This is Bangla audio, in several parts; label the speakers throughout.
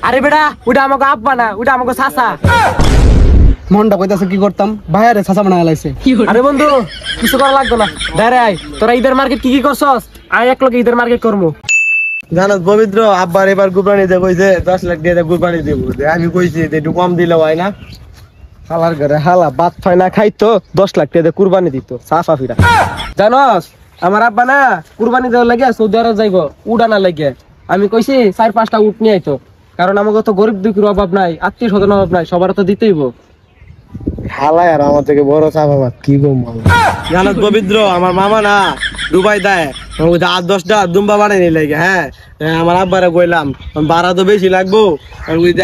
Speaker 1: আরে বেটা ওটা আমাকে আব্বা না, ওটা আমাকে চাচা।
Speaker 2: মনটা কইতাছে কি করতাম, ভাইয়ারে চাচা বানায় লাইছে।
Speaker 1: আরে বন্ধু কিছু করা লাগবে না, দাঁড়ায় আয়। তোরা ঈদের মার্কেট কি কি করছস? আয় এক লোক ঈদের মার্কেট করবো।
Speaker 3: জানাস পবিত্র আব্বার এবার কুরবানি দিয়ে কইছে 10 লাখ দিয়ে কুরবানি দিব। আমি কইছি একটু কম দিলে হয় না।
Speaker 1: হালার ঘরে হালা ভাত খাই না খাইতো 10 লাখ টাকা দিয়ে কুরবানি দিত সাফা ফিরা। জানস আমার আব্বা না কুরবানি দেওয়ার লাগে সৌদি আরব যাইবো উড়ানা লাগে। আমি কইছি 4-5টা উট নিয়ে আইতো, কারণ আমাকে তো গরিব দুঃখীর অভাব নাই, আত্মীয় স্বজন অভাব নাই, সবার তো দিতেইব।
Speaker 3: হালাই আর আমার থেকে বড় চাপাবাদ কি গো মাল। জানাস পবিত্র আমার মামা না দুবাই দেয় 8-10টা দুম্বা বানাই নিয়ে লাগে। হ্যাঁ আমার আব্বারে কইলাম ভাড়া তো বেশি লাগবো,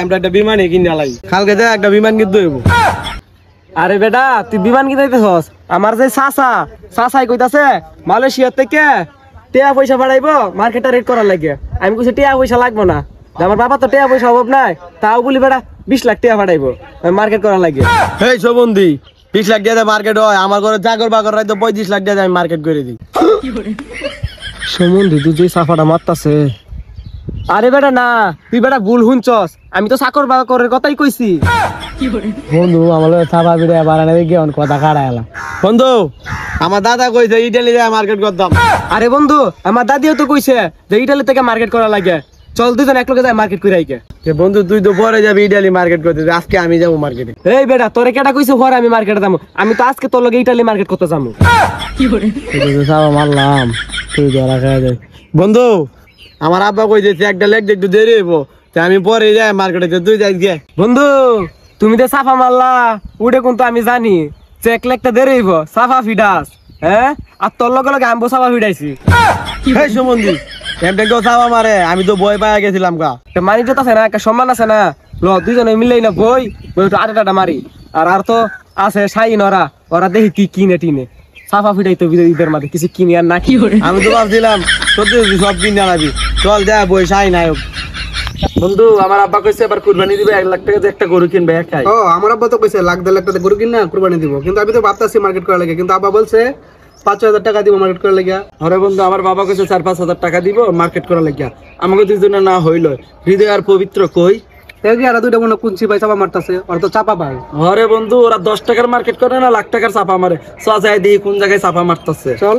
Speaker 3: আমরা একটা বিমানই কিনে লাগি। কালকে দেয় একটা বিমান কিনতে হইব।
Speaker 1: আরে বেটা তুই বিমান কিনাইতেছস? আমার যে চাচাই কইতাছে মালয়েশিয়া থেকে টিয়া পয়সা বাড়াইবো মার্কেটে রেট করার লাগে। আমি কইছি টিয়া পয়সা লাগবো না, আমার বাবা তো টিয়া পয়সা অভাব নাই, তাও বলি বেটা 20 লাখ টাকা বাড়াইবো মার্কেট করার লাগে।
Speaker 3: এই সবন্দি 20 লাখ দিয়ে মার্কেট হয়, আমার ঘরে জাগর বাগর রাইতো 35 লাখ দিয়ে আমি মার্কেট করে দিই।
Speaker 1: সম্বন্ধে তুই যে সাফাটা মারতাছে। আরে বেটা না তুই বেটা ভুল শুনছস, আমি তো চাকর বাকরের কথাই কইছি।
Speaker 2: বন্ধু আমার চাপা বিড়ে বাড়ানো গিয়ে কথা কাটায় এলাম।
Speaker 3: বন্ধু আমার দাদা কইছে ইটালি যায় মার্কেট করতাম।
Speaker 1: আরে বন্ধু আমার দাদিও তো কইছে যে ইটালি থেকে মার্কেট করা লাগে, চল দুজন এক লগে যাই মার্কেট করে আইকে।
Speaker 3: বন্ধু তুই তো পরে যাবি ইটালি মার্কেট করতে, আজকে আমি যাবো মার্কেটে।
Speaker 1: এই বেটা তোরে কেটা কইছে পরে আমি মার্কেটে যাবো? আমি তো আজকে তোর লগে ইটালি মার্কেট করতে যাবো।
Speaker 2: চাপা মারলাম তুই ধরা খাওয়া যায়।
Speaker 3: বন্ধু আমার আব্বা কইছে একটা লেগ একটু দেরি হইব, আমি পরে যাই মার্কেটে, তুই যাই গে।
Speaker 1: বন্ধু তুমি যে সাফা মারলা উঠে কিন্তু আমি জানি চেক লেগটা দেরিব সাফা ফিডাস। হ্যাঁ আর তোর লগে লগে আমি সাফা ফিডাইছি।
Speaker 3: এই সম্বন্ধী কেউ চাপা মারে, আমি তো বই পাইয়া গেছিলাম গা।
Speaker 1: মানিজ আছে না, একটা সম্মান আছে না, ল দুইজনে মিলেই না বই আটাটা মারি। আর তো আছে সাইন ওরা দেখি কি কিনে টিনে সাফা ফিটাইতো ঈদের মাঝে কিছু কিনে আর না কি।
Speaker 3: আমি তো ভাবছিলাম সত্যি সব কিনে আনাবি, চল যা বই সাই নায়ক।
Speaker 1: বন্ধু আমার আব্বা কইছে এবার কুরবানি দিবে 1 লাখ টাকা দিয়ে একটা গরু কিনবে একাই।
Speaker 2: ও আমার আব্বা তো কইছে 1.5 লাখ টাকা গরু কিনা কুরবানি দিব, কিন্তু আমি তো ভাবতাছি মার্কেট করা লাগে, কিন্তু আব্বা বলছে 5,000 টাকা দিব মার্কেট করা লাগিয়া।
Speaker 1: আরে বন্ধু আমার বাবা কইছে 4-5 হাজার টাকা দিব মার্কেট করা লাগিয়া। আমাকে দুইজনে না হইল হৃদয় আর পবিত্র কই
Speaker 2: আর দুইটা মনে কুঞ্চি ভাই চাপা মারতাছে, ওরা তো চাপা ভাই।
Speaker 1: আরে বন্ধু ওরা 10 টাকার মার্কেট করে না লাখ টাকার চাপা মারে। চল যাই দেখি কোন জায়গায় চাপা মারতাছে।
Speaker 2: চল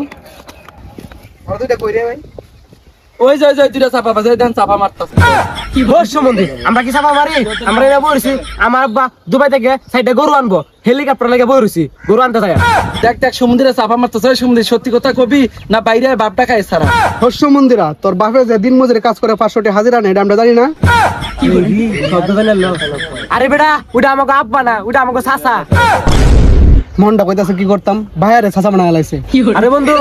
Speaker 2: ওরা দুইটা কই রে ভাই।
Speaker 1: ওই যে দুইটা চাপা বাজে দেন চাপা মারতাছে। কি বস সম্বন্ধে আমরা কি চাপা মারি? আমরা এটা বলছি আমার আব্বা দুবাই থেকে সাইডে গরু আনবো, হেলিকপ্টার লাগে বইরছি গরু আনতে যায়। দেখ সমুদ্রে চাপা মারতেছে। সমুদ্রে সত্যি কথা কবি না বাইরে বাপটা খায় সারা?
Speaker 2: হর্ষ মন্দিরা তোর বাপে যে দিন মজুরি কাজ করে 500 টাকা হাজিরা নেই, এটা আমরা জানি না।
Speaker 1: আরে বেটা ওটা আমাকে আব্বা না, ওটা আমাকে চাচা।
Speaker 2: মনটা কইতাছে কি করতাম, ভাইয়ারে চাচা বানায় লাইছে।
Speaker 1: আরে বন্ধু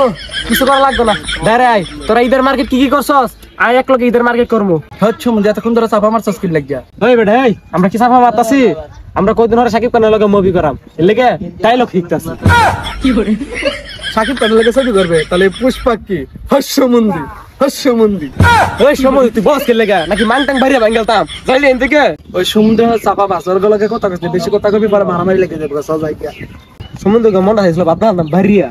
Speaker 1: কিছু করা লাগবে না, দাঁড়ায় আয়। তোরা ঈদের মার্কেট কি কি করছস? আয় এক লোক ঈদের মার্কেট করবো। হচ্ছে এতক্ষণ ধরে চাপা মারছস কি লাগিয়া? ওই বেটা এই আমরা কি চাপা মারতাছি? আমরা কয়দিন ধরে সাকিব খানের লগে মুভি করাম, এর লেগে ডায়লগ শিখতাছি।
Speaker 2: সাকিব খানের লগে ছবি করবে, তাহলে পুষ্পা কি হর্ষ মন্দির
Speaker 1: ওই সময় তুই বস কে লেগে নাকি মাংটাং বাইরে ভাঙালতাম যাইলে এন থেকে।
Speaker 2: ওই সমুদ্র চাপা বাসর গলকে কথা কইছে, বেশি কথা কবি পরে মারামারি লেগে যাবে সবাই।
Speaker 1: সমুদ্র মনটা হয়েছিল ভাবনা বাড়িয়া।